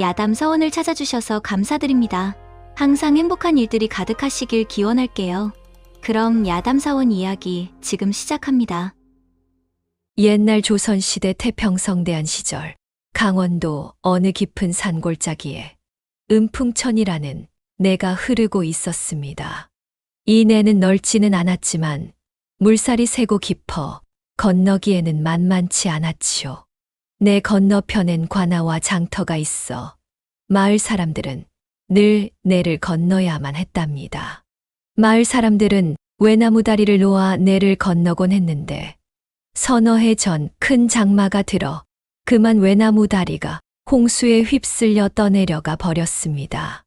야담 서원을 찾아주셔서 감사드립니다. 항상 행복한 일들이 가득하시길 기원할게요. 그럼 야담 사원 이야기 지금 시작합니다. 옛날 조선시대 태평성대한 시절, 강원도 어느 깊은 산골짜기에 은풍천이라는 내가 흐르고 있었습니다. 이 내는 넓지는 않았지만 물살이 세고 깊어 건너기에는 만만치 않았지요. 내 건너편엔 관아와 장터가 있어 마을 사람들은 늘 내를 건너야만 했답니다. 마을 사람들은 외나무 다리를 놓아 내를 건너곤 했는데 서너 해 전 큰 장마가 들어 그만 외나무 다리가 홍수에 휩쓸려 떠내려가 버렸습니다.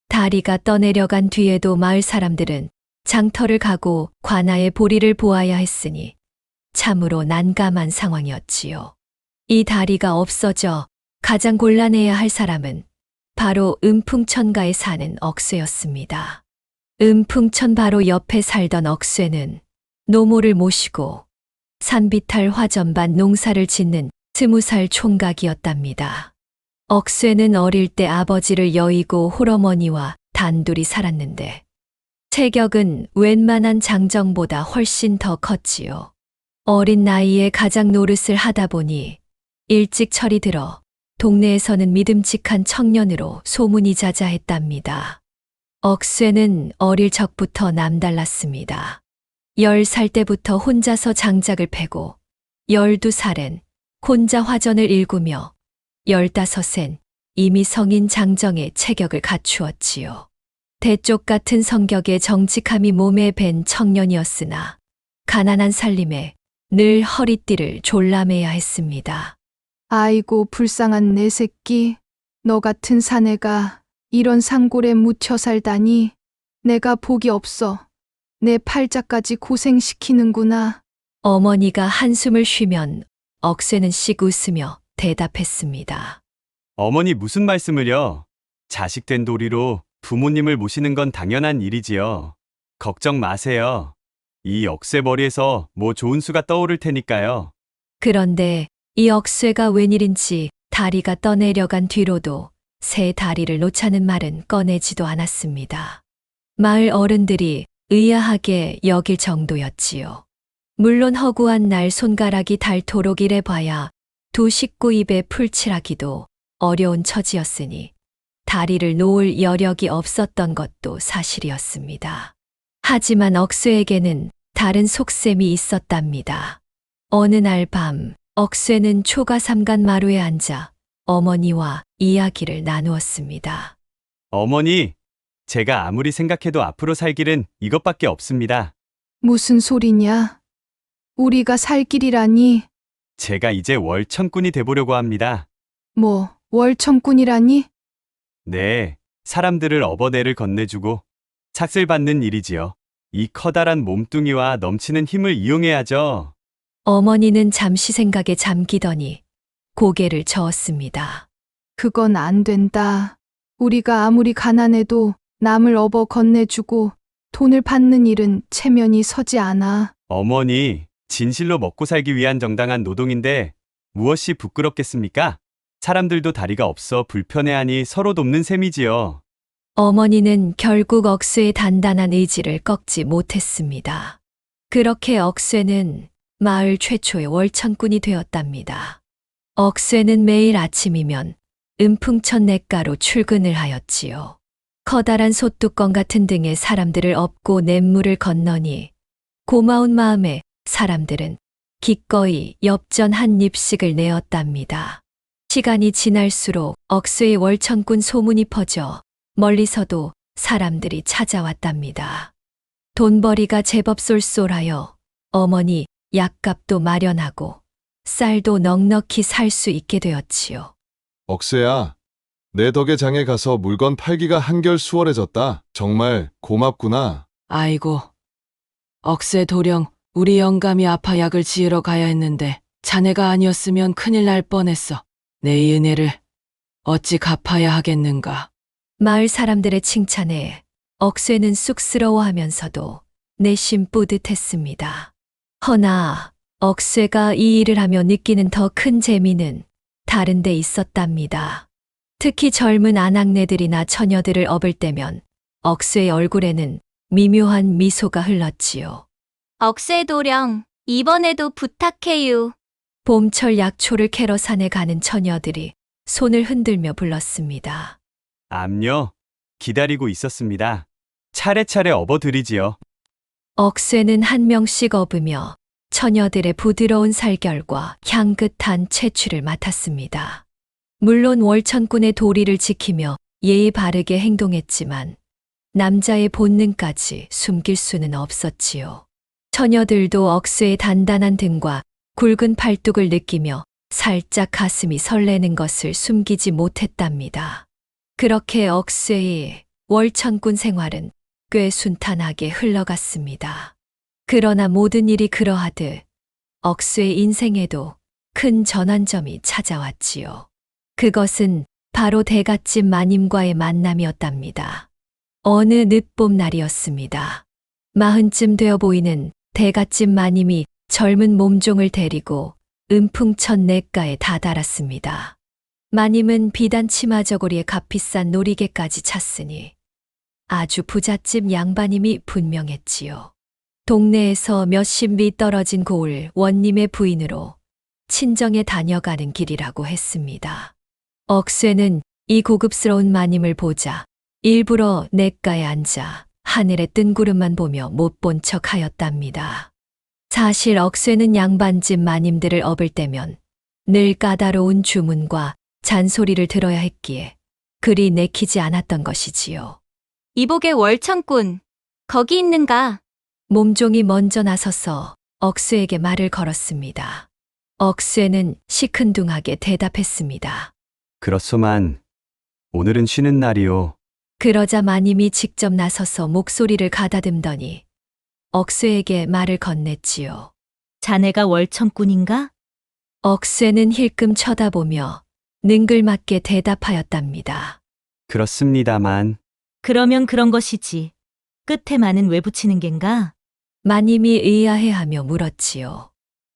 다리가 떠내려간 뒤에도 마을 사람들은 장터를 가고 관아의 보리를 보아야 했으니 참으로 난감한 상황이었지요. 이 다리가 없어져 가장 곤란해야 할 사람은 바로 은풍천가에 사는 억쇠였습니다. 은풍천 바로 옆에 살던 억쇠는 노모를 모시고 산비탈 화전반 농사를 짓는 20살 총각이었답니다. 억쇠는 어릴 때 아버지를 여의고 홀어머니와 단둘이 살았는데 체격은 웬만한 장정보다 훨씬 더 컸지요. 어린 나이에 가장 노릇을 하다 보니 일찍 철이 들어 동네에서는 믿음직한 청년으로 소문이 자자했답니다. 억쇠는 어릴 적부터 남달랐습니다. 10살 때부터 혼자서 장작을 패고 12살엔 혼자 화전을 일구며 15엔 이미 성인 장정의 체격을 갖추었지요. 대쪽 같은 성격에 정직함이 몸에 밴 청년이었으나 가난한 살림에 늘 허리띠를 졸라매야 했습니다. 아이고 불쌍한 내 새끼. 너 같은 사내가 이런 산골에 묻혀 살다니. 내가 복이 없어. 내 팔자까지 고생시키는구나. 어머니가 한숨을 쉬면 억쇠는 씩 웃으며 대답했습니다. 어머니 무슨 말씀을요? 자식 된 도리로 부모님을 모시는 건 당연한 일이지요. 걱정 마세요. 이 억쇠머리에서 뭐 좋은 수가 떠오를 테니까요. 그런데 이 억쇠가 웬일인지 다리가 떠내려간 뒤로도 새 다리를 놓자는 말은 꺼내지도 않았습니다. 마을 어른들이 의아하게 여길 정도였지요. 물론 허구한 날 손가락이 닳도록 일해봐야 두 식구 입에 풀칠하기도 어려운 처지였으니 다리를 놓을 여력이 없었던 것도 사실이었습니다. 하지만 억쇠에게는 다른 속셈이 있었답니다. 어느 날 밤 억쇠는 초가삼간 마루에 앉아 어머니와 이야기를 나누었습니다. 어머니, 제가 아무리 생각해도 앞으로 살 길은 이것밖에 없습니다. 무슨 소리냐? 우리가 살 길이라니. 제가 이제 월천꾼이 돼보려고 합니다. 뭐 월천꾼이라니? 네, 사람들을 업어내를 건네주고 삭슬 받는 일이지요. 이 커다란 몸뚱이와 넘치는 힘을 이용해야죠. 어머니는 잠시 생각에 잠기더니 고개를 저었습니다. 그건 안 된다. 우리가 아무리 가난해도 남을 업어 건네주고 돈을 받는 일은 체면이 서지 않아. 어머니, 진실로 먹고 살기 위한 정당한 노동인데 무엇이 부끄럽겠습니까? 사람들도 다리가 없어 불편해하니 서로 돕는 셈이지요. 어머니는 결국 억쇠의 단단한 의지를 꺾지 못했습니다. 그렇게 억쇠는 마을 최초의 월천꾼이 되었답니다. 억쇠는 매일 아침이면 은풍천 냇가로 출근을 하였지요. 커다란 솥뚜껑 같은 등에 사람들을 업고 냇물을 건너니 고마운 마음에 사람들은 기꺼이 엽전 한 입씩을 내었답니다. 시간이 지날수록 억쇠의 월천꾼 소문이 퍼져 멀리서도 사람들이 찾아왔답니다. 돈벌이가 제법 쏠쏠하여 어머니 약값도 마련하고 쌀도 넉넉히 살 수 있게 되었지요. 억쇠야, 내 덕에 장에 가서 물건 팔기가 한결 수월해졌다. 정말 고맙구나. 아이고, 억새 도령, 우리 영감이 아파 약을 지으러 가야 했는데 자네가 아니었으면 큰일 날 뻔했어. 내 이 은혜를 어찌 갚아야 하겠는가. 마을 사람들의 칭찬에 억쇠는 쑥스러워하면서도 내심 뿌듯했습니다. 허나 억쇠가 이 일을 하며 느끼는 더 큰 재미는 다른 데 있었답니다. 특히 젊은 아낙네들이나 처녀들을 업을 때면 억수의 얼굴에는 미묘한 미소가 흘렀지요. 억새 도령, 이번에도 부탁해요. 봄철 약초를 캐러 산에 가는 처녀들이 손을 흔들며 불렀습니다. 암요, 기다리고 있었습니다. 차례차례 업어드리지요. 억새는 한 명씩 업으며 처녀들의 부드러운 살결과 향긋한 채취를 맡았습니다. 물론 월천꾼의 도리를 지키며 예의 바르게 행동했지만 남자의 본능까지 숨길 수는 없었지요. 처녀들도 억새의 단단한 등과 굵은 팔뚝을 느끼며 살짝 가슴이 설레는 것을 숨기지 못했답니다. 그렇게 억새의 월천꾼 생활은 꽤 순탄하게 흘러갔습니다. 그러나 모든 일이 그러하듯 억새의 인생에도 큰 전환점이 찾아왔지요. 그것은 바로 대갓집 마님과의 만남이었답니다. 어느 늦봄 날이었습니다. 40쯤 되어 보이는 대갓집 마님이 젊은 몸종을 데리고 은풍천 냇가에 다다랐습니다. 마님은 비단 치마 저고리에 값비싼 놀이개까지 찼으니 아주 부잣집 양반임이 분명했지요. 동네에서 몇십 리 떨어진 고을 원님의 부인으로 친정에 다녀가는 길이라고 했습니다. 억새는 이 고급스러운 마님을 보자 일부러 냇가에 앉아 하늘의 뜬구름만 보며 못 본 척 하였답니다. 사실 억새는 양반집 마님들을 업을 때면 늘 까다로운 주문과 잔소리를 들어야 했기에 그리 내키지 않았던 것이지요. 이복의 월천꾼, 거기 있는가? 몸종이 먼저 나서서 억새에게 말을 걸었습니다. 억새는 시큰둥하게 대답했습니다. 그렇소만, 오늘은 쉬는 날이오. 그러자 마님이 직접 나서서 목소리를 가다듬더니 억새에게 말을 건넸지요. 자네가 월천꾼인가? 억새는 힐끔 쳐다보며 능글맞게 대답하였답니다. 그렇습니다만, 그러면 그런 것이지. 끝에만은 왜 붙이는 겐가? 마님이 의아해하며 물었지요.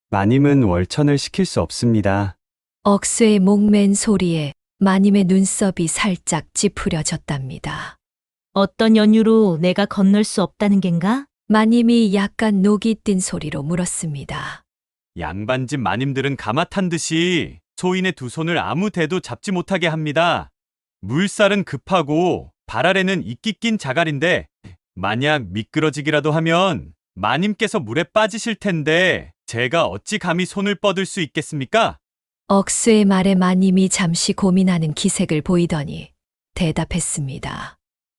마님은 월천을 시킬 수 없습니다. 억새의 목맨 소리에 마님의 눈썹이 살짝 찌푸려졌답니다. 어떤 연유로 내가 건널 수 없다는 겐가? 마님이 약간 녹이 띈 소리로 물었습니다. 양반집 마님들은 가마탄 듯이 소인의 두 손을 아무 데도 잡지 못하게 합니다. 물살은 급하고 발 아래는 이끼 낀 자갈인데 만약 미끄러지기라도 하면 마님께서 물에 빠지실 텐데 제가 어찌 감히 손을 뻗을 수 있겠습니까? 억새의 말에 마님이 잠시 고민하는 기색을 보이더니 대답했습니다.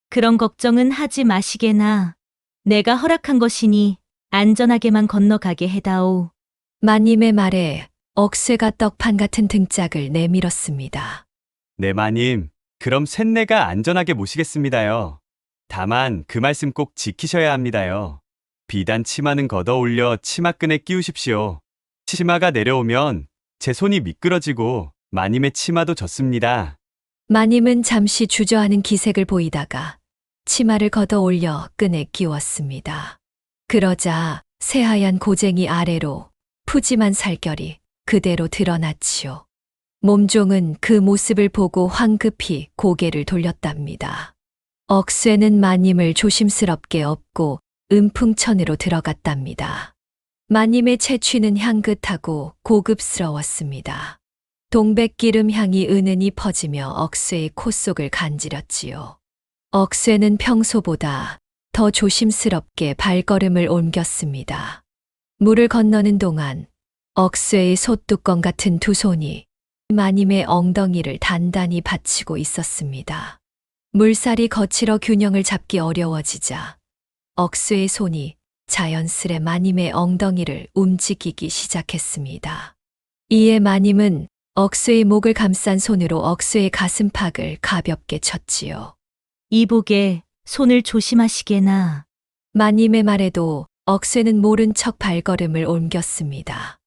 그런 걱정은 하지 마시게나. 내가 허락한 것이니 안전하게만 건너가게 해다오. 마님의 말에 억새가 떡판 같은 등짝을 내밀었습니다. 네 마님, 그럼 셋내가 안전하게 모시겠습니다요. 다만 그 말씀 꼭 지키셔야 합니다요. 비단 치마는 걷어 올려 치마끈에 끼우십시오. 치마가 내려오면 제 손이 미끄러지고 마님의 치마도 젖습니다. 마님은 잠시 주저하는 기색을 보이다가 치마를 걷어 올려 끈에 끼웠습니다. 그러자 새하얀 고쟁이 아래로 푸짐한 살결이 그대로 드러났지요. 몸종은 그 모습을 보고 황급히 고개를 돌렸답니다. 억새는 마님을 조심스럽게 업고 은풍천으로 들어갔답니다. 마님의 채취는 향긋하고 고급스러웠습니다. 동백기름 향이 은은히 퍼지며 억새의 콧속을 간지렸지요. 억새는 평소보다 더 조심스럽게 발걸음을 옮겼습니다. 물을 건너는 동안 억새의 솥뚜껑 같은 두 손이 마님의 엉덩이를 단단히 받치고 있었습니다. 물살이 거칠어 균형을 잡기 어려워지자 억새의 손이 자연스레 마님의 엉덩이를 움직이기 시작했습니다. 이에 마님은 억새의 목을 감싼 손으로 억새의 가슴팍을 가볍게 쳤지요. 이복에 손을 조심하시게나. 마님의 말에도 억새는 모른 척 발걸음을 옮겼습니다.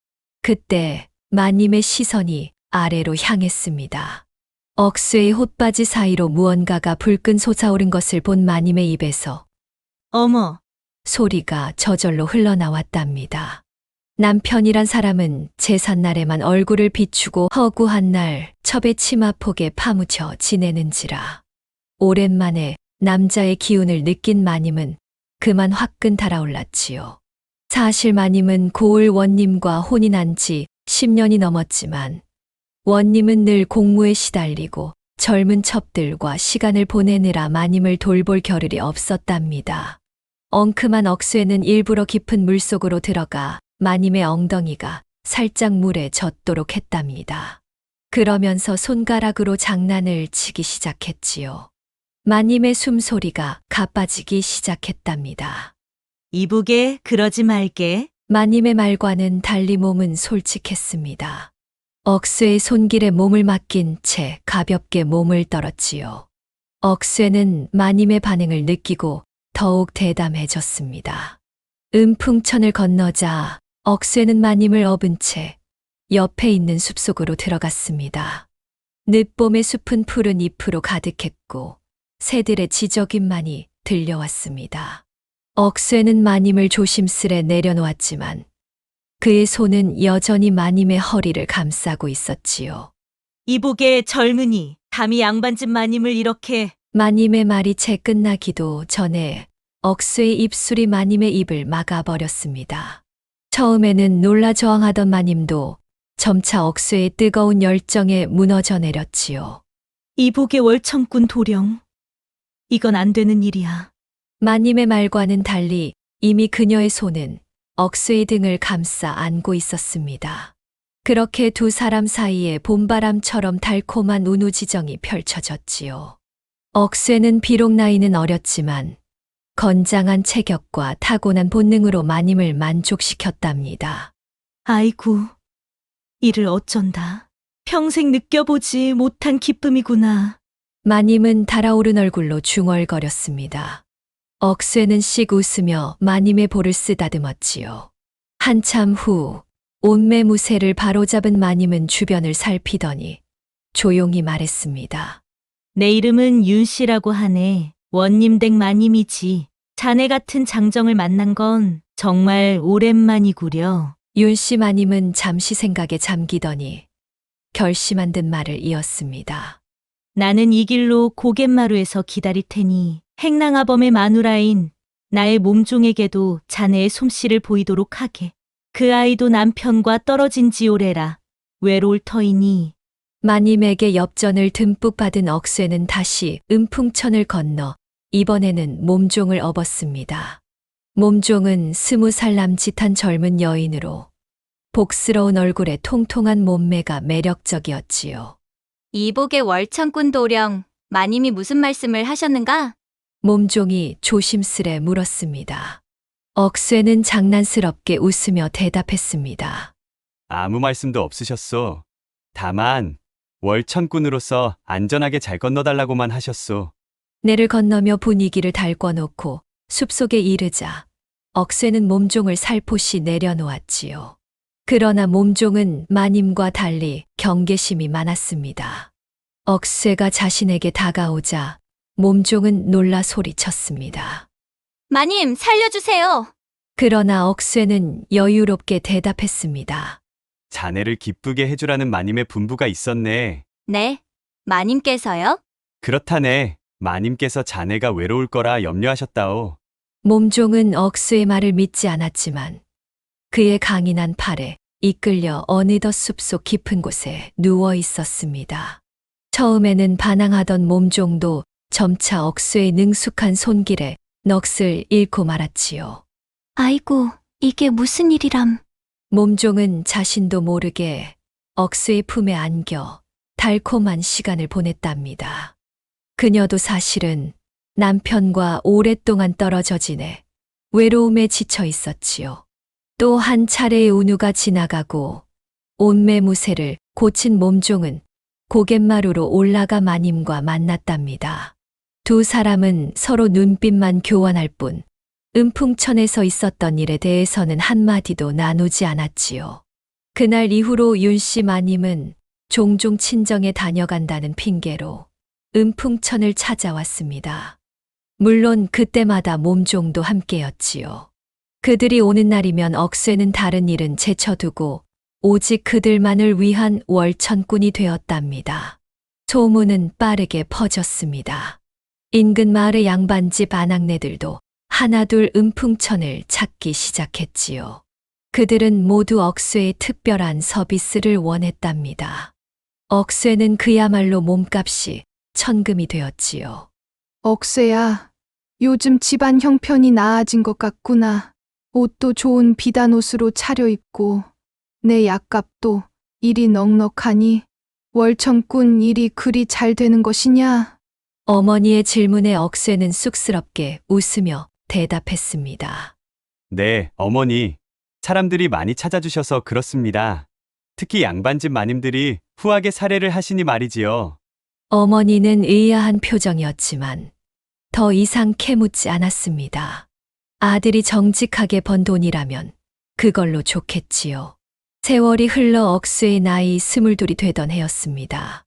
그때 마님의 시선이 아래로 향했습니다. 억새의 홑바지 사이로 무언가가 불끈 솟아오른 것을 본 마님의 입에서 어머, 소리가 저절로 흘러나왔답니다. 남편이란 사람은 제삿날에만 얼굴을 비추고 허구한 날 첩의 치마폭에 파묻혀 지내는지라. 오랜만에 남자의 기운을 느낀 마님은 그만 화끈 달아올랐지요. 사실 마님은 고을 원님과 혼이 난 지 10년이 넘었지만 원님은 늘 공무에 시달리고 젊은 첩들과 시간을 보내느라 마님을 돌볼 겨를이 없었답니다. 엉큼한 억쇠는 일부러 깊은 물속으로 들어가 마님의 엉덩이가 살짝 물에 젖도록 했답니다. 그러면서 손가락으로 장난을 치기 시작했지요. 마님의 숨소리가 가빠지기 시작했답니다. 이보게 그러지 말게. 마님의 말과는 달리 몸은 솔직했습니다. 억쇠의 손길에 몸을 맡긴 채 가볍게 몸을 떨었지요. 억쇠는 마님의 반응을 느끼고 더욱 대담해졌습니다. 음풍천을 건너자 억쇠는 마님을 업은 채 옆에 있는 숲속으로 들어갔습니다. 늦봄의 숲은 푸른 잎으로 가득했고 새들의 지저귀만이 들려왔습니다. 억쇠는 마님을 조심스레 내려놓았지만 그의 손은 여전히 마님의 허리를 감싸고 있었지요. 이보게 젊은이, 감히 양반집 마님을 이렇게. 마님의 말이 채 끝나기도 전에 억쇠의 입술이 마님의 입을 막아버렸습니다. 처음에는 놀라 저항하던 마님도 점차 억쇠의 뜨거운 열정에 무너져 내렸지요. 이보게 월천꾼 도령. 이건 안 되는 일이야. 마님의 말과는 달리 이미 그녀의 손은 억쇠의 등을 감싸 안고 있었습니다. 그렇게 두 사람 사이에 봄바람처럼 달콤한 운우지정이 펼쳐졌지요. 억쇠는 비록 나이는 어렸지만 건장한 체격과 타고난 본능으로 마님을 만족시켰답니다. 아이고, 이를 어쩐다. 평생 느껴보지 못한 기쁨이구나. 마님은 달아오른 얼굴로 중얼거렸습니다. 억쇠는 씩 웃으며 마님의 볼을 쓰다듬었지요. 한참 후 옷매무새를 바로잡은 마님은 주변을 살피더니 조용히 말했습니다. 내 이름은 윤씨라고 하네. 원님 댁 마님이지. 자네 같은 장정을 만난 건 정말 오랜만이구려. 윤씨 마님은 잠시 생각에 잠기더니 결심한 듯 말을 이었습니다. 나는 이 길로 고갯마루에서 기다릴 테니 행랑아범의 마누라인 나의 몸종에게도 자네의 솜씨를 보이도록 하게. 그 아이도 남편과 떨어진 지 오래라. 외로울 터이니. 마님에게 엽전을 듬뿍 받은 억쇠는 다시 음풍천을 건너 이번에는 몸종을 업었습니다. 몸종은 20살 남짓한 젊은 여인으로 복스러운 얼굴에 통통한 몸매가 매력적이었지요. 이복의 월천꾼 도령, 마님이 무슨 말씀을 하셨는가? 몸종이 조심스레 물었습니다. 억쇠는 장난스럽게 웃으며 대답했습니다. 아무 말씀도 없으셨소. 다만 월천꾼으로서 안전하게 잘 건너달라고만 하셨소. 내를 건너며 분위기를 달궈놓고 숲속에 이르자 억쇠는 몸종을 살포시 내려놓았지요. 그러나 몸종은 마님과 달리 경계심이 많았습니다. 억쇠가 자신에게 다가오자 몸종은 놀라 소리쳤습니다. 마님, 살려주세요. 그러나 억쇠는 여유롭게 대답했습니다. 자네를 기쁘게 해주라는 마님의 분부가 있었네. 네, 마님께서요? 그렇다네. 마님께서 자네가 외로울 거라 염려하셨다오. 몸종은 억수의 말을 믿지 않았지만 그의 강인한 팔에 이끌려 어느덧 숲속 깊은 곳에 누워 있었습니다. 처음에는 반항하던 몸종도 점차 억수의 능숙한 손길에 넋을 잃고 말았지요. 아이고, 이게 무슨 일이람. 몸종은 자신도 모르게 억수의 품에 안겨 달콤한 시간을 보냈답니다. 그녀도 사실은 남편과 오랫동안 떨어져 지내 외로움에 지쳐 있었지요. 또 한 차례의 운우가 지나가고 온매무새를 고친 몸종은 고갯마루로 올라가 마님과 만났답니다. 두 사람은 서로 눈빛만 교환할 뿐 음풍천에서 있었던 일에 대해서는 한마디도 나누지 않았지요. 그날 이후로 윤씨 마님은 종종 친정에 다녀간다는 핑계로 음풍천을 찾아왔습니다. 물론 그때마다 몸종도 함께였지요. 그들이 오는 날이면 억새는 다른 일은 제쳐두고 오직 그들만을 위한 월천꾼이 되었답니다. 소문은 빠르게 퍼졌습니다. 인근 마을의 양반집 아낙네들도 하나둘 은풍천을 찾기 시작했지요. 그들은 모두 억새의 특별한 서비스를 원했답니다. 억새는 그야말로 몸값이 천금이 되었지요. 억새야, 요즘 집안 형편이 나아진 것 같구나. 옷도 좋은 비단 옷으로 차려입고 내 약값도 일이 넉넉하니 월천꾼 일이 그리 잘 되는 것이냐? 어머니의 질문에 억새는 쑥스럽게 웃으며 대답했습니다. 네, 어머니. 사람들이 많이 찾아주셔서 그렇습니다. 특히 양반집 마님들이 후하게 사례를 하시니 말이지요. 어머니는 의아한 표정이었지만 더 이상 캐묻지 않았습니다. 아들이 정직하게 번 돈이라면 그걸로 좋겠지요. 세월이 흘러 억새의 나이 22이 되던 해였습니다.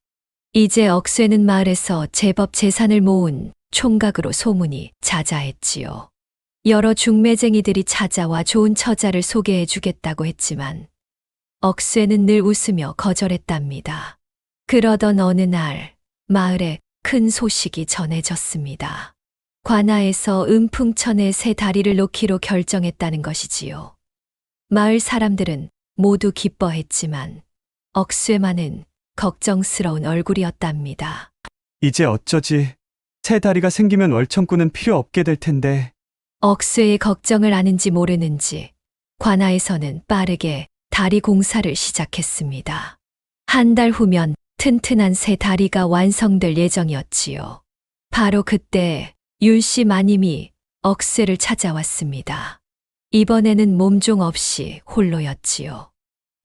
이제 억새는 마을에서 제법 재산을 모은 총각으로 소문이 자자했지요. 여러 중매쟁이들이 찾아와 좋은 처자를 소개해 주겠다고 했지만 억새는 늘 웃으며 거절했답니다. 그러던 어느 날 마을에 큰 소식이 전해졌습니다. 관아에서 은풍천에 새 다리를 놓기로 결정했다는 것이지요. 마을 사람들은 모두 기뻐했지만 억새만은 걱정스러운 얼굴이었답니다. 이제 어쩌지? 새 다리가 생기면 월천꾼은 필요 없게 될 텐데. 억새의 걱정을 아는지 모르는지 관아에서는 빠르게 다리 공사를 시작했습니다. 한 달 후면 튼튼한 새 다리가 완성될 예정이었지요. 바로 그때 윤씨 마님이 억새를 찾아왔습니다. 이번에는 몸종 없이 홀로였지요.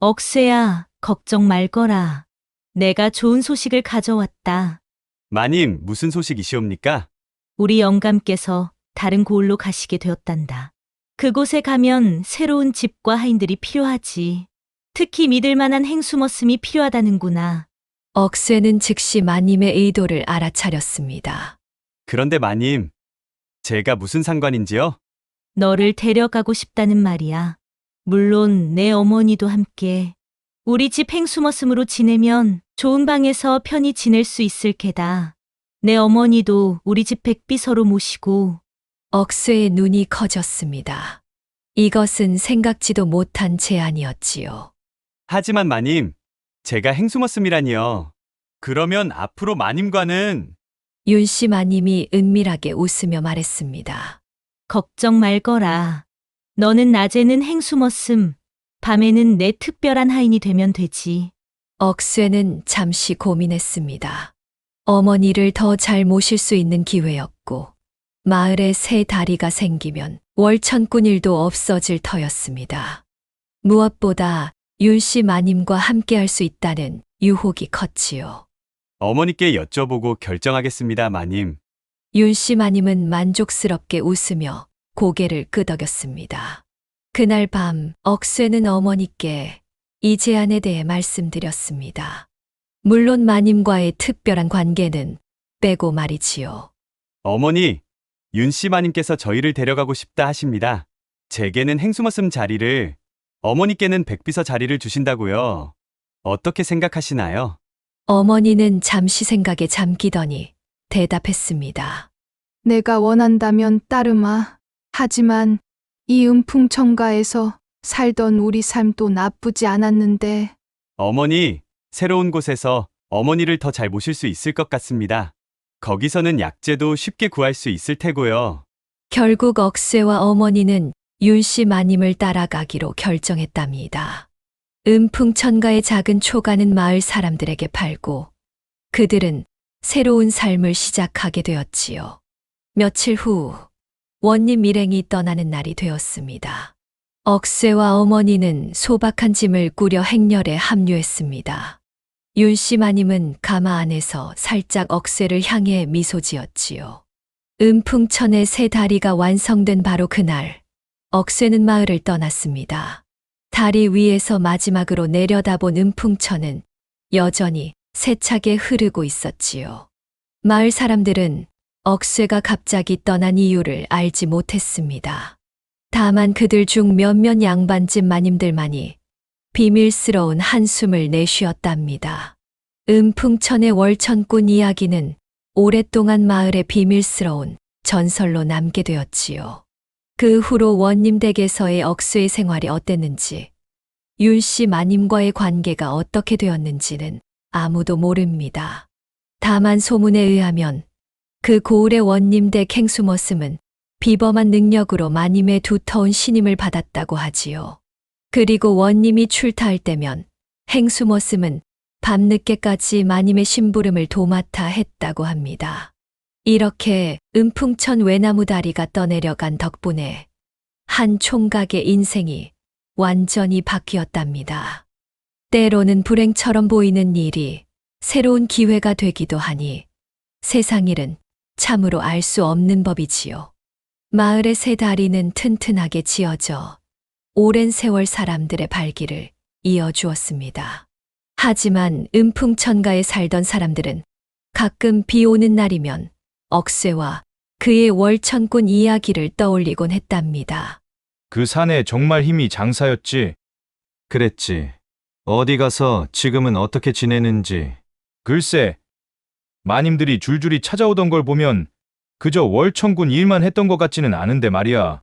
억새야, 걱정 말거라. 내가 좋은 소식을 가져왔다. 마님, 무슨 소식이시옵니까? 우리 영감께서 다른 고을로 가시게 되었단다. 그곳에 가면 새로운 집과 하인들이 필요하지. 특히 믿을 만한 행수머슴이 필요하다는구나. 억새는 즉시 마님의 의도를 알아차렸습니다. 그런데 마님, 제가 무슨 상관인지요? 너를 데려가고 싶다는 말이야. 물론 내 어머니도 함께. 우리 집 행수머슴으로 지내면 좋은 방에서 편히 지낼 수 있을 게다. 내 어머니도 우리 집 백비서로 모시고. 억새의 눈이 커졌습니다. 이것은 생각지도 못한 제안이었지요. 하지만 마님, 제가 행수머슴이라니요. 그러면 앞으로 마님과는 윤씨 마님이 은밀하게 웃으며 말했습니다. 걱정 말거라. 너는 낮에는 행수머슴, 밤에는 내 특별한 하인이 되면 되지. 억새는 잠시 고민했습니다. 어머니를 더 잘 모실 수 있는 기회였고 마을에 새 다리가 생기면 월천꾼 일도 없어질 터였습니다. 무엇보다 윤씨 마님과 함께할 수 있다는 유혹이 컸지요. 어머니께 여쭤보고 결정하겠습니다, 마님. 윤씨 마님은 만족스럽게 웃으며 고개를 끄덕였습니다. 그날 밤 억새는 어머니께 이 제안에 대해 말씀드렸습니다. 물론 마님과의 특별한 관계는 빼고 말이지요. 어머니, 윤씨 마님께서 저희를 데려가고 싶다 하십니다. 제게는 행수머슴 자리를, 어머니께는 백비서 자리를 주신다고요. 어떻게 생각하시나요? 어머니는 잠시 생각에 잠기더니 대답했습니다. 내가 원한다면 따르마. 하지만 이 은풍천가에서 살던 우리 삶도 나쁘지 않았는데 어머니, 새로운 곳에서 어머니를 더 잘 모실 수 있을 것 같습니다. 거기서는 약재도 쉽게 구할 수 있을 테고요. 결국 억새와 어머니는 윤씨 마님을 따라가기로 결정했답니다. 은풍천가의 작은 초가는 마을 사람들에게 팔고 그들은 새로운 삶을 시작하게 되었지요. 며칠 후 원님 일행이 떠나는 날이 되었습니다. 억새와 어머니는 소박한 짐을 꾸려 행렬에 합류했습니다. 윤씨 마님은 가마 안에서 살짝 억새를 향해 미소 지었지요. 은풍천의 새 다리가 완성된 바로 그날, 억새는 마을을 떠났습니다. 다리 위에서 마지막으로 내려다본 은풍천은 여전히 세차게 흐르고 있었지요. 마을 사람들은 억새가 갑자기 떠난 이유를 알지 못했습니다. 다만 그들 중 몇몇 양반집 마님들만이 비밀스러운 한숨을 내쉬었답니다. 음풍천의 월천꾼 이야기는 오랫동안 마을의 비밀스러운 전설로 남게 되었지요. 그 후로 원님 댁에서의 억수의 생활이 어땠는지, 윤씨 마님과의 관계가 어떻게 되었는지는 아무도 모릅니다. 다만 소문에 의하면 그 고을의 원님 댁 행수머슴은 비범한 능력으로 마님의 두터운 신임을 받았다고 하지요. 그리고 원님이 출타할 때면 행수머슴은 밤늦게까지 마님의 심부름을 도맡아 했다고 합니다. 이렇게 음풍천 외나무 다리가 떠내려간 덕분에 한 총각의 인생이 완전히 바뀌었답니다. 때로는 불행처럼 보이는 일이 새로운 기회가 되기도 하니 세상 일은 참으로 알 수 없는 법이지요. 마을의 새 다리는 튼튼하게 지어져 오랜 세월 사람들의 발길을 이어주었습니다. 하지만 음풍천가에 살던 사람들은 가끔 비 오는 날이면 억새와 그의 월천꾼 이야기를 떠올리곤 했답니다. 그 산에 정말 힘이 장사였지. 그랬지. 어디 가서 지금은 어떻게 지내는지. 글쎄, 마님들이 줄줄이 찾아오던 걸 보면 그저 월천군 일만 했던 것 같지는 않은데 말이야.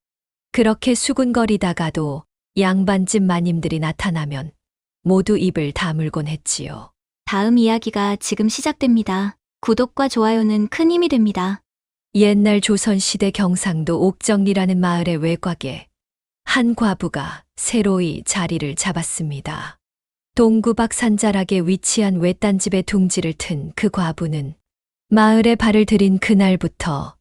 그렇게 수군거리다가도 양반집 마님들이 나타나면 모두 입을 다물곤 했지요. 다음 이야기가 지금 시작됩니다. 구독과 좋아요는 큰 힘이 됩니다. 옛날 조선시대 경상도 옥정리라는 마을의 외곽에 한 과부가 새로이 자리를 잡았습니다. 동구박 산자락에 위치한 외딴집에 둥지를 튼 그 과부는 마을에 발을 들인 그날부터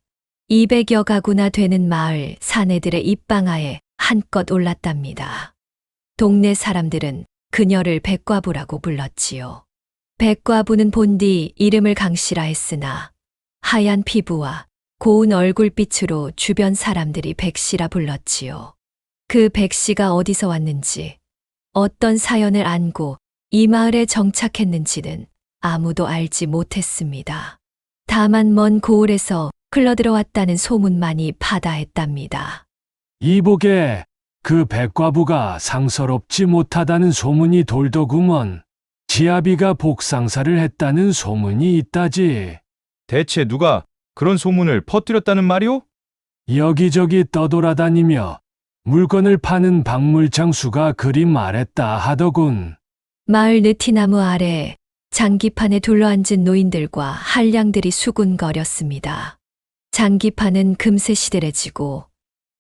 200여 가구나 되는 마을 사내들의 입방아에 한껏 올랐답니다. 동네 사람들은 그녀를 백과부라고 불렀지요. 백과부는 본디 이름을 강씨라 했으나 하얀 피부와 고운 얼굴빛으로 주변 사람들이 백씨라 불렀지요. 그 백씨가 어디서 왔는지, 어떤 사연을 안고 이 마을에 정착했는지는 아무도 알지 못했습니다. 다만 먼 고을에서 흘러들어왔다는 소문만이 파다했답니다. 이복에 그 백과부가 상서롭지 못하다는 소문이 돌더구먼. 지아비가 복상사를 했다는 소문이 있다지. 대체 누가 그런 소문을 퍼뜨렸다는 말이오? 여기저기 떠돌아다니며 물건을 파는 박물장수가 그리 말했다 하더군. 마을 느티나무 아래 장기판에 둘러앉은 노인들과 한량들이 수군거렸습니다. 장기판은 금세 시들해지고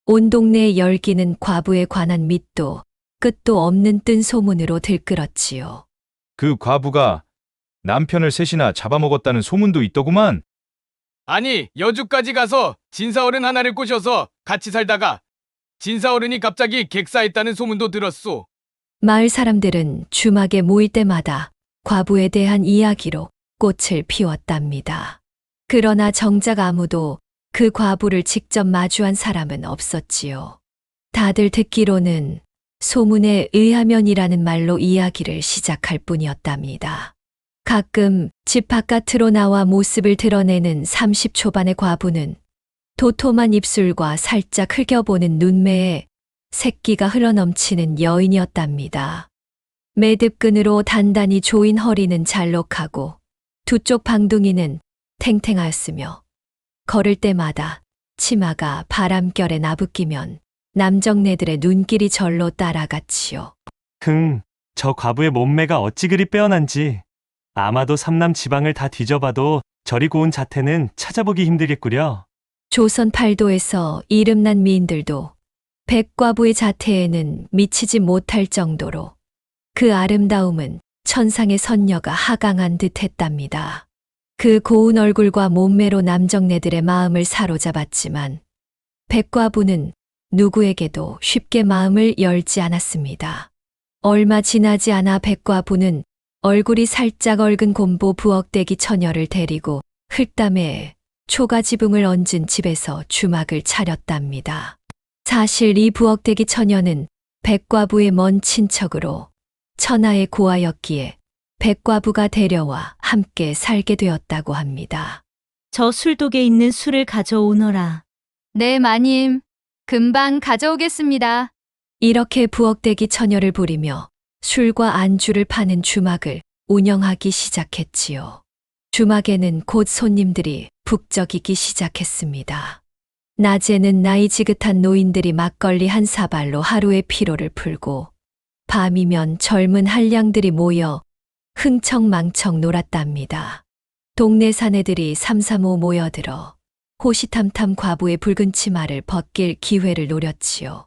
온 동네에 열기는 과부에 관한 밑도 끝도 없는 뜬 소문으로 들끓었지요. 그 과부가 남편을 셋이나 잡아먹었다는 소문도 있더구만. 아니, 여주까지 가서 진사어른 하나를 꼬셔서 같이 살다가 진사어른이 갑자기 객사했다는 소문도 들었소. 마을 사람들은 주막에 모일 때마다 과부에 대한 이야기로 꽃을 피웠답니다. 그러나 정작 아무도 그 과부를 직접 마주한 사람은 없었지요. 다들 듣기로는 소문에 의하면이라는 말로 이야기를 시작할 뿐이었답니다. 가끔 집 바깥으로 나와 모습을 드러내는 30초반의 과부는 도톰한 입술과 살짝 흘겨보는 눈매에 새끼가 흘러넘치는 여인이었답니다. 매듭끈으로 단단히 조인 허리는 잘록하고 두 쪽 방둥이는 탱탱하였으며 걸을 때마다 치마가 바람결에 나부끼면 남정네들의 눈길이 절로 따라갔지요. 저 과부의 몸매가 어찌 그리 빼어난지. 아마도 삼남 지방을 다 뒤져봐도 저리 고운 자태는 찾아보기 힘들겠구려. 조선 팔도에서 이름난 미인들도 백과부의 자태에는 미치지 못할 정도로 그 아름다움은 천상의 선녀가 하강한 듯 했답니다. 그 고운 얼굴과 몸매로 남정네들의 마음을 사로잡았지만 백과부는 누구에게도 쉽게 마음을 열지 않았습니다. 얼마 지나지 않아 백과부는 얼굴이 살짝 얼근 곰보 부엌대기 처녀를 데리고 흙담에 초가지붕을 얹은 집에서 주막을 차렸답니다. 사실 이 부엌대기 처녀는 백과부의 먼 친척으로 천하의 고아였기에 백과부가 데려와 함께 살게 되었다고 합니다. 저 술독에 있는 술을 가져오너라. 네, 마님. 금방 가져오겠습니다. 이렇게 부엌대기 처녀를 부리며 술과 안주를 파는 주막을 운영하기 시작했지요. 주막에는 곧 손님들이 북적이기 시작했습니다. 낮에는 나이 지긋한 노인들이 막걸리 한 사발로 하루의 피로를 풀고, 밤이면 젊은 한량들이 모여 흥청망청 놀았답니다. 동네 사내들이 삼삼오오 모여들어 호시탐탐 과부의 붉은 치마를 벗길 기회를 노렸지요.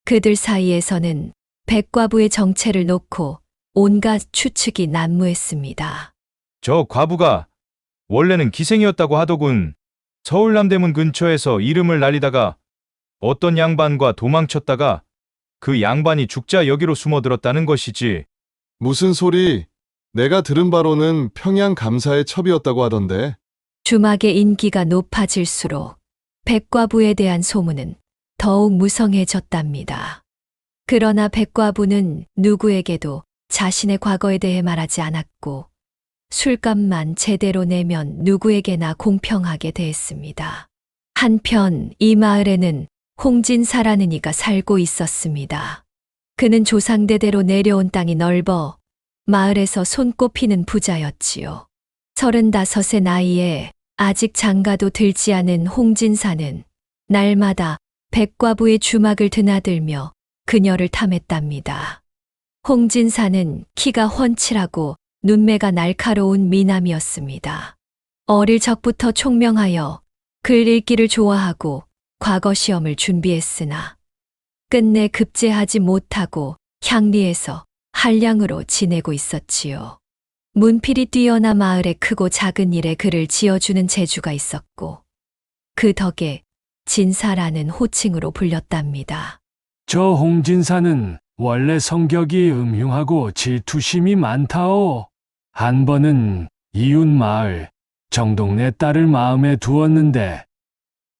그들 사이에서는 백과부의 정체를 놓고 온갖 추측이 난무했습니다. 저 과부가 원래는 기생이었다고 하더군. 서울 남대문 근처에서 이름을 날리다가 어떤 양반과 도망쳤다가 그 양반이 죽자 여기로 숨어들었다는 것이지. 무슨 소리? 내가 들은 바로는 평양 감사의 첩이었다고 하던데. 주막의 인기가 높아질수록 백과부에 대한 소문은 더욱 무성해졌답니다. 그러나 백과부는 누구에게도 자신의 과거에 대해 말하지 않았고, 술값만 제대로 내면 누구에게나 공평하게 대했습니다. 한편 이 마을에는 홍진사라는 이가 살고 있었습니다. 그는 조상대대로 내려온 땅이 넓어 마을에서 손꼽히는 부자였지요. 35의 나이에 아직 장가도 들지 않은 홍진사는 날마다 백과부의 주막을 드나들며 그녀를 탐했답니다. 홍진사는 키가 훤칠하고 눈매가 날카로운 미남이었습니다. 어릴 적부터 총명하여 글 읽기를 좋아하고 과거 시험을 준비했으나 끝내 급제하지 못하고 향리에서 한량으로 지내고 있었지요. 문필이 뛰어나 마을의 크고 작은 일에 글을 지어주는 재주가 있었고, 그 덕에 진사라는 호칭으로 불렸답니다. 저 홍진사는 원래 성격이 음흉하고 질투심이 많다오. 한 번은 이웃 마을 정동네 딸을 마음에 두었는데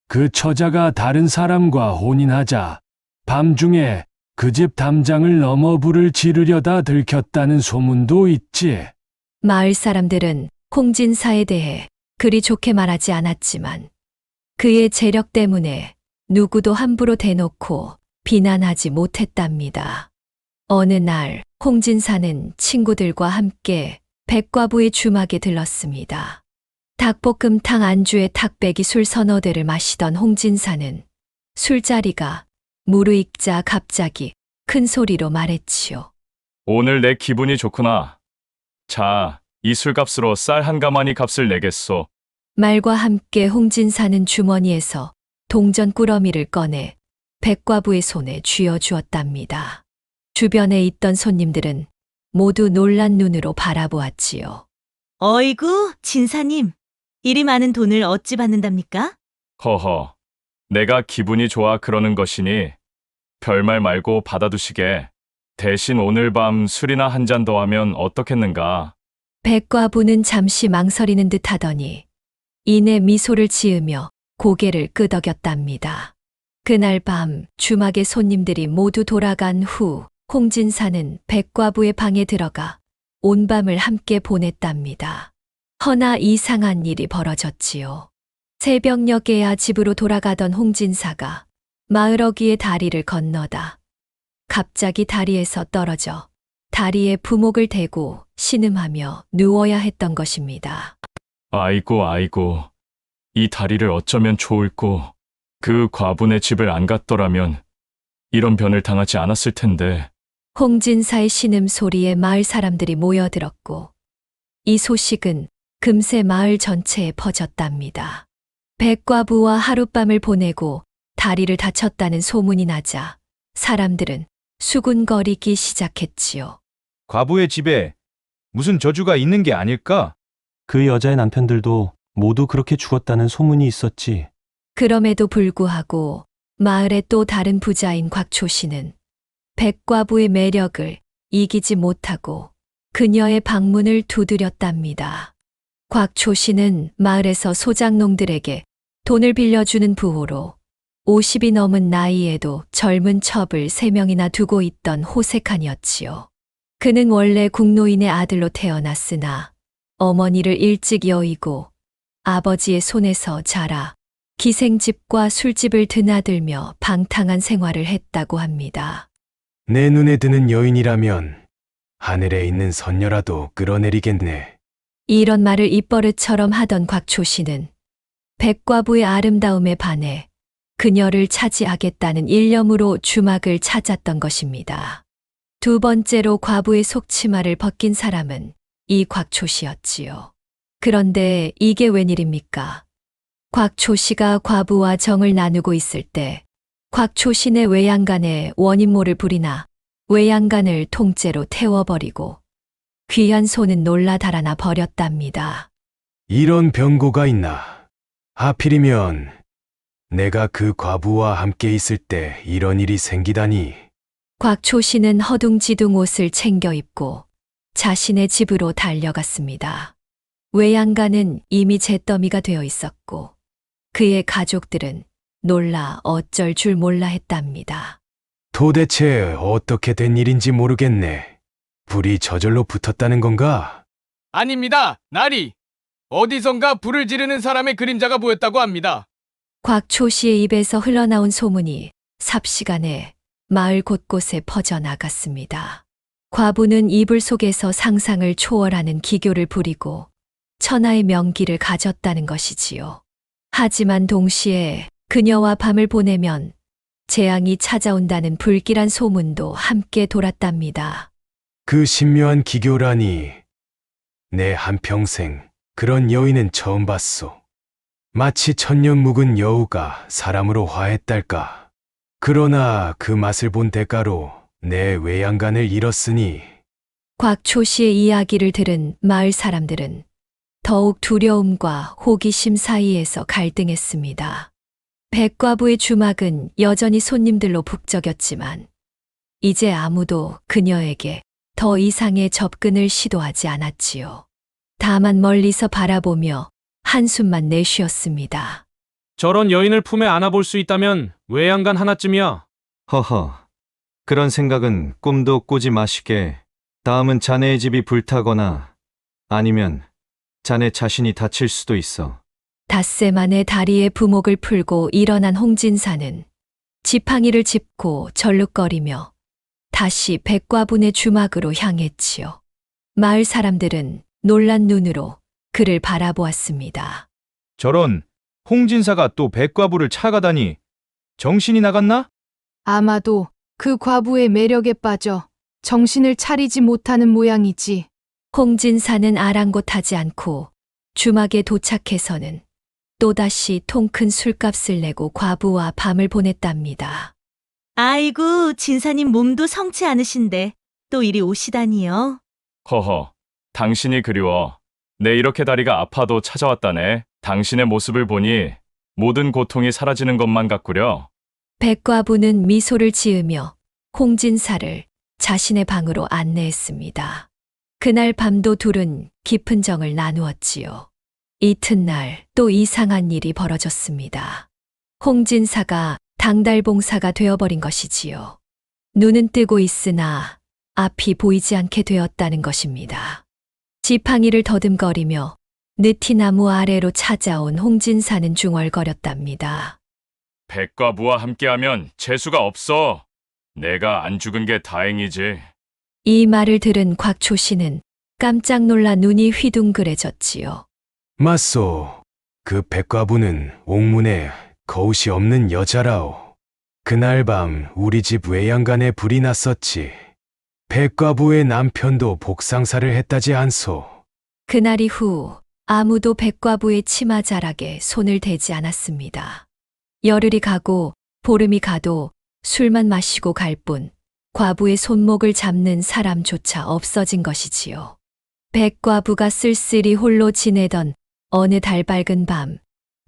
그 처자가 다른 사람과 혼인하자 밤중에 그 집 담장을 넘어 불을 지르려다 들켰다는 소문도 있지. 마을 사람들은 홍진사에 대해 그리 좋게 말하지 않았지만 그의 재력 때문에 누구도 함부로 대놓고 비난하지 못했답니다. 어느 날 홍진사는 친구들과 함께 백과부의 주막에 들렀습니다. 닭볶음탕 안주에 탁배기 술 서너 대를 마시던 홍진사는 술자리가 무르익자 갑자기 큰 소리로 말했지요. 오늘 내 기분이 좋구나. 자, 이 술값으로 쌀 한 가마니 값을 내겠소. 말과 함께 홍진사는 주머니에서 동전 꾸러미를 꺼내 백과부의 손에 쥐어주었답니다. 주변에 있던 손님들은 모두 놀란 눈으로 바라보았지요. 어이구, 진사님. 이리 많은 돈을 어찌 받는답니까? 허허, 내가 기분이 좋아 그러는 것이니 별말 말고 받아두시게. 대신 오늘 밤 술이나 한 잔 더 하면 어떻겠는가. 백과부는 잠시 망설이는 듯 하더니 이내 미소를 지으며 고개를 끄덕였답니다. 그날 밤 주막의 손님들이 모두 돌아간 후 홍진사는 백과부의 방에 들어가 온 밤을 함께 보냈답니다. 허나 이상한 일이 벌어졌지요. 새벽녘에야 집으로 돌아가던 홍진사가 마을 어귀의 다리를 건너다 갑자기 다리에서 떨어져 다리에 부목을 대고 신음하며 누워야 했던 것입니다. 아이고, 아이고. 이 다리를 어쩌면 좋을꼬. 그 과분의 집을 안 갔더라면 이런 변을 당하지 않았을 텐데. 홍진사의 신음 소리에 마을 사람들이 모여들었고 이 소식은 금세 마을 전체에 퍼졌답니다. 백과부와 하룻밤을 보내고 다리를 다쳤다는 소문이 나자 사람들은 수군거리기 시작했지요. 과부의 집에 무슨 저주가 있는 게 아닐까? 그 여자의 남편들도 모두 그렇게 죽었다는 소문이 있었지. 그럼에도 불구하고 마을의 또 다른 부자인 곽초 씨는 백과부의 매력을 이기지 못하고 그녀의 방문을 두드렸답니다. 곽초 씨는 마을에서 소작농들에게 돈을 빌려주는 부호로 50이 넘은 나이에도 젊은 첩을 3명이나 두고 있던 호색한이었지요. 그는 원래 국노인의 아들로 태어났으나 어머니를 일찍 여의고 아버지의 손에서 자라 기생집과 술집을 드나들며 방탕한 생활을 했다고 합니다. 내 눈에 드는 여인이라면 하늘에 있는 선녀라도 끌어내리겠네. 이런 말을 입버릇처럼 하던 곽초 씨는 백과부의 아름다움에 반해 그녀를 차지하겠다는 일념으로 주막을 찾았던 것입니다. 두 번째로 과부의 속치마를 벗긴 사람은 이 곽초 씨였지요. 그런데 이게 웬일입니까? 곽초 씨가 과부와 정을 나누고 있을 때 곽초 씨네 외양간에 원인모를 부리나 외양간을 통째로 태워버리고 귀한 소는 놀라 달아나 버렸답니다. 이런 병고가 있나? 하필이면 내가 그 과부와 함께 있을 때 이런 일이 생기다니. 곽초 씨는 허둥지둥 옷을 챙겨 입고 자신의 집으로 달려갔습니다. 외양간은 이미 잿더미가 되어 있었고 그의 가족들은 놀라 어쩔 줄 몰라 했답니다. 도대체 어떻게 된 일인지 모르겠네. 불이 저절로 붙었다는 건가? 아닙니다. 나리. 어디선가 불을 지르는 사람의 그림자가 보였다고 합니다. 곽초 씨의 입에서 흘러나온 소문이 삽시간에 마을 곳곳에 퍼져나갔습니다. 과부는 이불 속에서 상상을 초월하는 기교를 부리고 천하의 명기를 가졌다는 것이지요. 하지만 동시에 그녀와 밤을 보내면 재앙이 찾아온다는 불길한 소문도 함께 돌았답니다. 그 신묘한 기교라니. 내 한평생 그런 여인은 처음 봤소. 마치 천년 묵은 여우가 사람으로 화했달까. 그러나 그 맛을 본 대가로 내 외양간을 잃었으니. 곽초 씨의 이야기를 들은 마을 사람들은 더욱 두려움과 호기심 사이에서 갈등했습니다. 백과부의 주막은 여전히 손님들로 북적였지만 이제 아무도 그녀에게 더 이상의 접근을 시도하지 않았지요. 다만 멀리서 바라보며 한숨만 내쉬었습니다. 저런 여인을 품에 안아볼 수 있다면 외양간 하나쯤이야. 허허. 그런 생각은 꿈도 꾸지 마시게. 다음은 자네의 집이 불타거나 아니면 자네 자신이 다칠 수도 있어. 닷새 만에 다리에 부목을 풀고 일어난 홍진사는 지팡이를 짚고 절룩거리며 다시 백과분의 주막으로 향했지요. 마을 사람들은 놀란 눈으로 그를 바라보았습니다. 저런 홍진사가 또 백과부를 차가다니 정신이 나갔나? 아마도 그 과부의 매력에 빠져 정신을 차리지 못하는 모양이지. 홍진사는 아랑곳하지 않고 주막에 도착해서는 또다시 통 큰 술값을 내고 과부와 밤을 보냈답니다. 아이고, 진사님 몸도 성치 않으신데 또 이리 오시다니요. 허허, 당신이 그리워. 내 이렇게 다리가 아파도 찾아왔다네. 당신의 모습을 보니 모든 고통이 사라지는 것만 같구려. 백과부는 미소를 지으며 홍진사를 자신의 방으로 안내했습니다. 그날 밤도 둘은 깊은 정을 나누었지요. 이튿날 또 이상한 일이 벌어졌습니다. 홍진사가 당달봉사가 되어버린 것이지요. 눈은 뜨고 있으나 앞이 보이지 않게 되었다는 것입니다. 지팡이를 더듬거리며 느티나무 아래로 찾아온 홍진사는 중얼거렸답니다. 백과부와 함께하면 재수가 없어. 내가 안 죽은 게 다행이지. 이 말을 들은 곽초 씨는 깜짝 놀라 눈이 휘둥그레졌지요. 맞소. 그 백과부는 옥문에 거웃이 없는 여자라오. 그날 밤 우리 집 외양간에 불이 났었지. 백과부의 남편도 복상사를 했다지 않소. 그날 이후 아무도 백과부의 치마자락에 손을 대지 않았습니다. 열흘이 가고 보름이 가도 술만 마시고 갈 뿐 과부의 손목을 잡는 사람조차 없어진 것이지요. 백과부가 쓸쓸히 홀로 지내던 어느 달밝은 밤,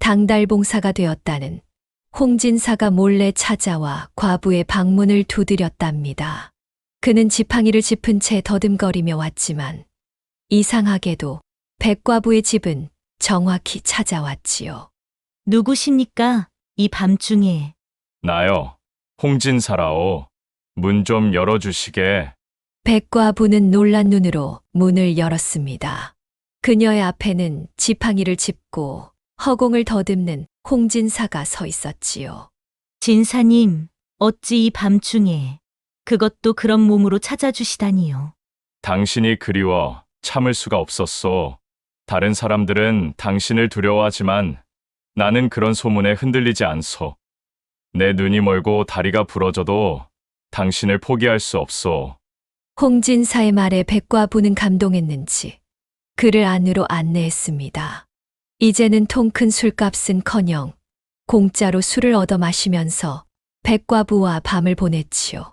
당달봉사가 되었다는 홍진사가 몰래 찾아와 과부의 방문을 두드렸답니다. 그는 지팡이를 짚은 채 더듬거리며 왔지만 이상하게도 백과부의 집은 정확히 찾아왔지요. 누구십니까? 이 밤중에. 나요. 홍진사라오. 문 좀 열어주시게. 백과부는 놀란 눈으로 문을 열었습니다. 그녀의 앞에는 지팡이를 짚고 허공을 더듬는 홍진사가 서 있었지요. 진사님, 어찌 이 밤중에 그것도 그런 몸으로 찾아주시다니요. 당신이 그리워 참을 수가 없었소. 다른 사람들은 당신을 두려워하지만 나는 그런 소문에 흔들리지 않소. 내 눈이 멀고 다리가 부러져도 당신을 포기할 수 없소. 홍진사의 말에 백과부는 감동했는지 그를 안으로 안내했습니다. 이제는 통 큰 술값은커녕 공짜로 술을 얻어 마시면서 백과부와 밤을 보냈지요.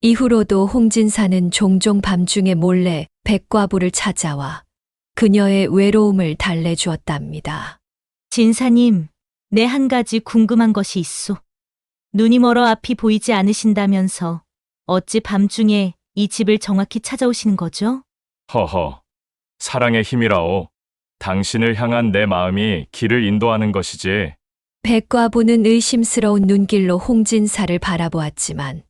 이후로도 홍진사는 종종 밤중에 몰래 백과부를 찾아와 그녀의 외로움을 달래주었답니다. 진사님, 내 한 가지 궁금한 것이 있소. 눈이 멀어 앞이 보이지 않으신다면서 어찌 밤중에 이 집을 정확히 찾아오시는 거죠? 허허, 사랑의 힘이라오. 당신을 향한 내 마음이 길을 인도하는 것이지. 백과부는 의심스러운 눈길로 홍진사를 바라보았지만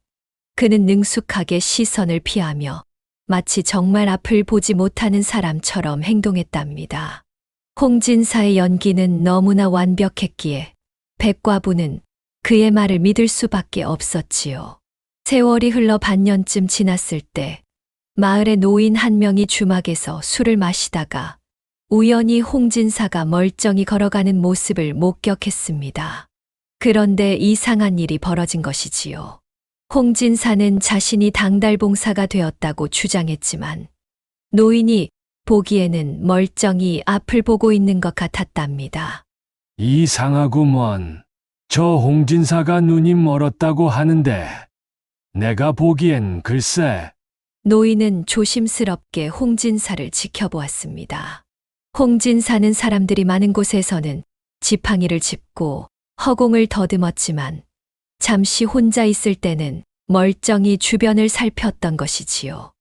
그는 능숙하게 시선을 피하며 마치 정말 앞을 보지 못하는 사람처럼 행동했답니다. 홍진사의 연기는 너무나 완벽했기에 백과부는 그의 말을 믿을 수밖에 없었지요. 세월이 흘러 반년쯤 지났을 때 마을의 노인 한 명이 주막에서 술을 마시다가 우연히 홍진사가 멀쩡히 걸어가는 모습을 목격했습니다. 그런데 이상한 일이 벌어진 것이지요. 홍진사는 자신이 당달봉사가 되었다고 주장했지만 노인이 보기에는 멀쩡히 앞을 보고 있는 것 같았답니다. 이상하구먼. 저 홍진사가 눈이 멀었다고 하는데 내가 보기엔 글쎄. 노인은 조심스럽게 홍진사를 지켜보았습니다. 홍진사는 사람들이 많은 곳에서는 지팡이를 짚고 허공을 더듬었지만 잠시 혼자 있을 때는 멀쩡히 주변을 살폈던 것이지요.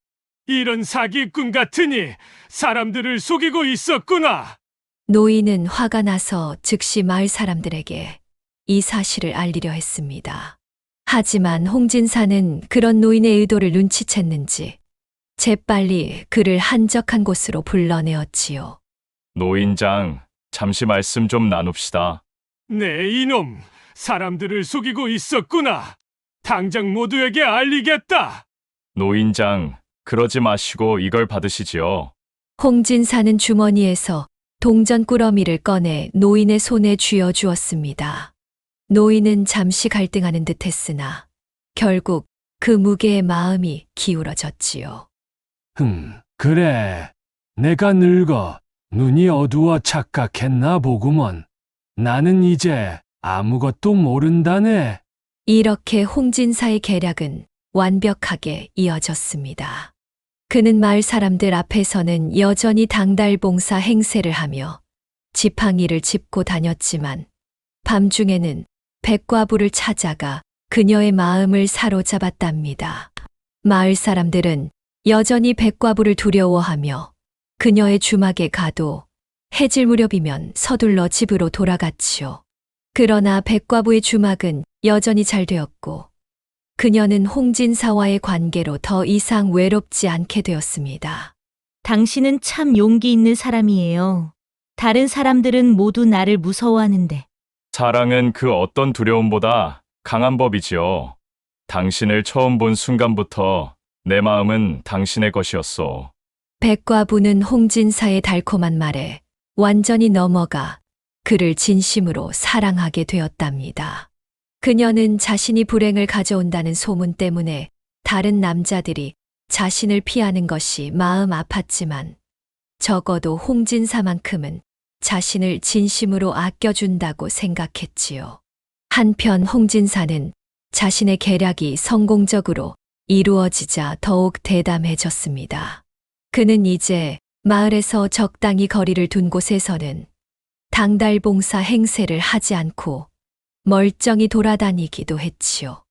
이런 사기꾼 같으니 사람들을 속이고 있었구나. 노인은 화가 나서 즉시 마을 사람들에게 이 사실을 알리려 했습니다. 하지만 홍진사는 그런 노인의 의도를 눈치챘는지 재빨리 그를 한적한 곳으로 불러내었지요. 노인장, 잠시 말씀 좀 나눕시다. 네, 이놈. 사람들을 속이고 있었구나. 당장 모두에게 알리겠다. 노인장, 그러지 마시고 이걸 받으시지요. 홍진사는 주머니에서 동전 꾸러미를 꺼내 노인의 손에 쥐어 주었습니다. 노인은 잠시 갈등하는 듯했으나 결국 그 무게에 마음이 기울어졌지요. 그래. 내가 늙어 눈이 어두워 착각했나 보구먼. 나는 이제 아무것도 모른다네. 이렇게 홍진사의 계략은 완벽하게 이어졌습니다. 그는 마을 사람들 앞에서는 여전히 당달봉사 행세를 하며 지팡이를 짚고 다녔지만 밤중에는 백과부를 찾아가 그녀의 마음을 사로잡았답니다. 마을 사람들은 여전히 백과부를 두려워하며 그녀의 주막에 가도 해질 무렵이면 서둘러 집으로 돌아갔지요. 그러나 백과부의 주막은 여전히 잘 되었고 그녀는 홍진사와의 관계로 더 이상 외롭지 않게 되었습니다. 당신은 참 용기 있는 사람이에요. 다른 사람들은 모두 나를 무서워하는데 사랑은 그 어떤 두려움보다 강한 법이지요. 당신을 처음 본 순간부터 내 마음은 당신의 것이었소. 백과부는 홍진사의 달콤한 말에 완전히 넘어가 그를 진심으로 사랑하게 되었답니다. 그녀는 자신이 불행을 가져온다는 소문 때문에 다른 남자들이 자신을 피하는 것이 마음 아팠지만 적어도 홍진사만큼은 자신을 진심으로 아껴준다고 생각했지요. 한편 홍진사는 자신의 계략이 성공적으로 이루어지자 더욱 대담해졌습니다. 그는 이제 마을에서 적당히 거리를 둔 곳에서는 당달봉사 행세를 하지 않고 멀쩡히 돌아다니기도 했지요.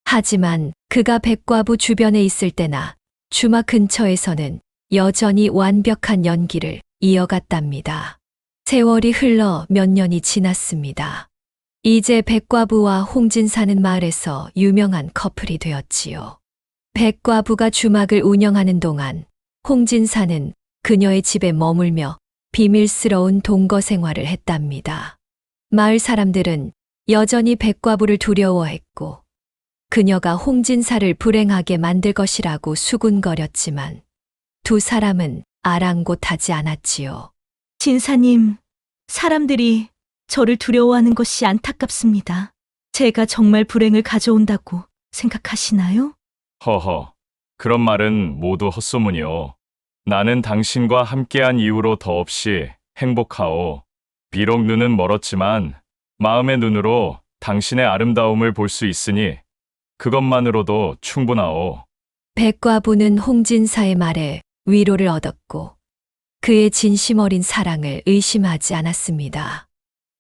하지만 그가 백과부 주변에 있을 때나 주막 근처에서는 여전히 완벽한 연기를 이어갔답니다. 세월이 흘러 몇 년이 지났습니다. 이제 백과부와 홍진사는 마을에서 유명한 커플이 되었지요. 백과부가 주막을 운영하는 동안 홍진사는 그녀의 집에 머물며 비밀스러운 동거 생활을 했답니다. 마을 사람들은 여전히 백과부를 두려워했고 그녀가 홍진사를 불행하게 만들 것이라고 수군거렸지만 두 사람은 아랑곳하지 않았지요. 진사님, 사람들이 저를 두려워하는 것이 안타깝습니다. 제가 정말 불행을 가져온다고 생각하시나요? 허허, 그런 말은 모두 헛소문이오. 나는 당신과 함께한 이후로 더없이 행복하오. 비록 눈은 멀었지만 마음의 눈으로 당신의 아름다움을 볼 수 있으니 그것만으로도 충분하오. 백과부는 홍진사의 말에 위로를 얻었고 그의 진심 어린 사랑을 의심하지 않았습니다.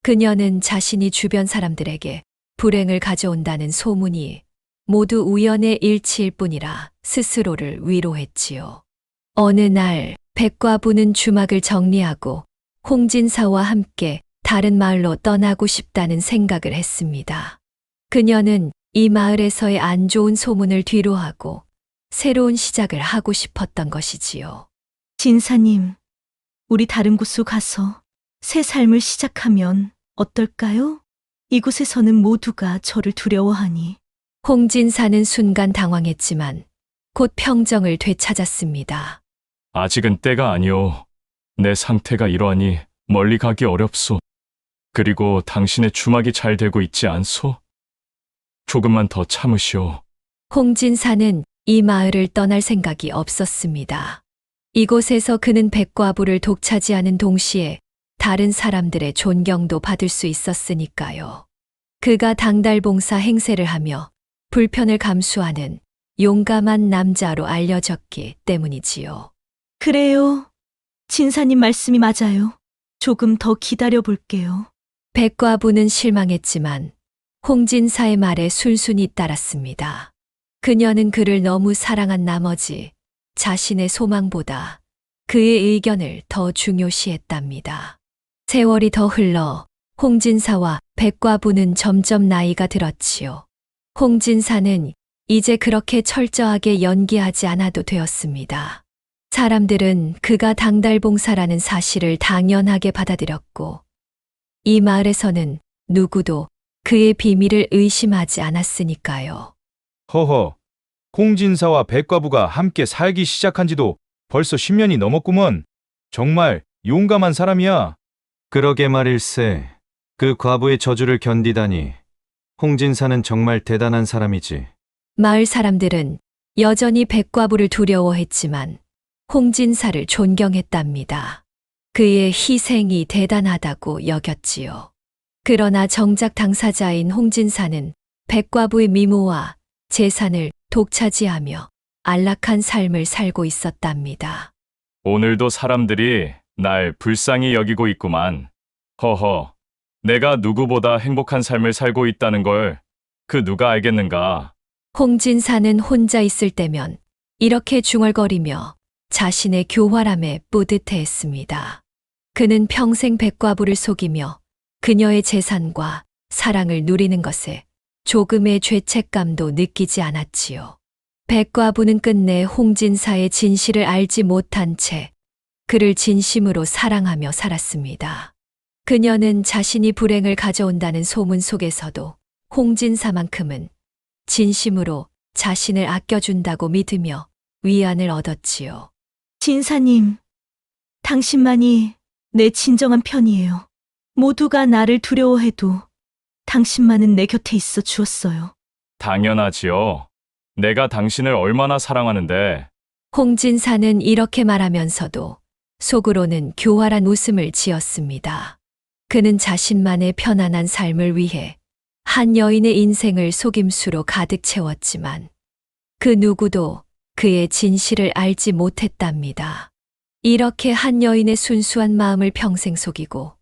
그녀는 자신이 주변 사람들에게 불행을 가져온다는 소문이 모두 우연의 일치일 뿐이라 스스로를 위로했지요. 어느 날 백과부는 주막을 정리하고 홍진사와 함께 다른 마을로 떠나고 싶다는 생각을 했습니다. 그녀는 이 마을에서의 안 좋은 소문을 뒤로하고 새로운 시작을 하고 싶었던 것이지요. 진사님, 우리 다른 곳으로 가서 새 삶을 시작하면 어떨까요? 이곳에서는 모두가 저를 두려워하니. 홍진사는 순간 당황했지만 곧 평정을 되찾았습니다. 아직은 때가 아니오. 내 상태가 이러하니 멀리 가기 어렵소. 그리고 당신의 주막이 잘 되고 있지 않소? 조금만 더 참으시오. 홍진사는 이 마을을 떠날 생각이 없었습니다. 이곳에서 그는 백과부를 독차지하는 동시에 다른 사람들의 존경도 받을 수 있었으니까요. 그가 당달봉사 행세를 하며 불편을 감수하는 용감한 남자로 알려졌기 때문이지요. 그래요. 진사님 말씀이 맞아요. 조금 더 기다려 볼게요. 백과부는 실망했지만 홍진사의 말에 순순히 따랐습니다. 그녀는 그를 너무 사랑한 나머지 자신의 소망보다 그의 의견을 더 중요시했답니다. 세월이 더 흘러 홍진사와 백과부는 점점 나이가 들었지요. 홍진사는 이제 그렇게 철저하게 연기하지 않아도 되었습니다. 사람들은 그가 당달봉사라는 사실을 당연하게 받아들였고 이 마을에서는 누구도 그의 비밀을 의심하지 않았으니까요. 허허, 홍진사와 백과부가 함께 살기 시작한 지도 벌써 10년이 넘었구먼. 정말 용감한 사람이야. 그러게 말일세. 그 과부의 저주를 견디다니. 홍진사는 정말 대단한 사람이지. 마을 사람들은 여전히 백과부를 두려워했지만 홍진사를 존경했답니다. 그의 희생이 대단하다고 여겼지요. 그러나 정작 당사자인 홍진사는 백과부의 미모와 재산을 독차지하며 안락한 삶을 살고 있었답니다. 오늘도 사람들이 날 불쌍히 여기고 있구만. 허허, 내가 누구보다 행복한 삶을 살고 있다는 걸 그 누가 알겠는가? 홍진사는 혼자 있을 때면 이렇게 중얼거리며 자신의 교활함에 뿌듯해했습니다. 그는 평생 백과부를 속이며 그녀의 재산과 사랑을 누리는 것에 조금의 죄책감도 느끼지 않았지요. 백과부는 끝내 홍진사의 진실을 알지 못한 채 그를 진심으로 사랑하며 살았습니다. 그녀는 자신이 불행을 가져온다는 소문 속에서도 홍진사만큼은 진심으로 자신을 아껴준다고 믿으며 위안을 얻었지요. 진사님, 당신만이 내 진정한 편이에요. 모두가 나를 두려워해도 당신만은 내 곁에 있어 주었어요. 당연하지요. 내가 당신을 얼마나 사랑하는데. 홍진사는 이렇게 말하면서도 속으로는 교활한 웃음을 지었습니다. 그는 자신만의 편안한 삶을 위해 한 여인의 인생을 속임수로 가득 채웠지만 그 누구도 그의 진실을 알지 못했답니다. 이렇게 한 여인의 순수한 마음을 평생 속이고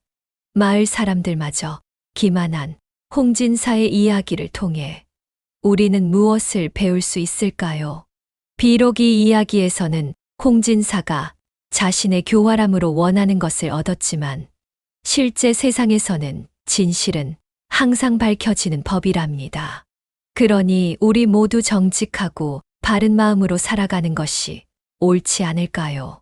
마을 사람들마저 기만한 홍진사의 이야기를 통해 우리는 무엇을 배울 수 있을까요? 비록 이 이야기에서는 홍진사가 자신의 교활함으로 원하는 것을 얻었지만 실제 세상에서는 진실은 항상 밝혀지는 법이랍니다. 그러니 우리 모두 정직하고 바른 마음으로 살아가는 것이 옳지 않을까요?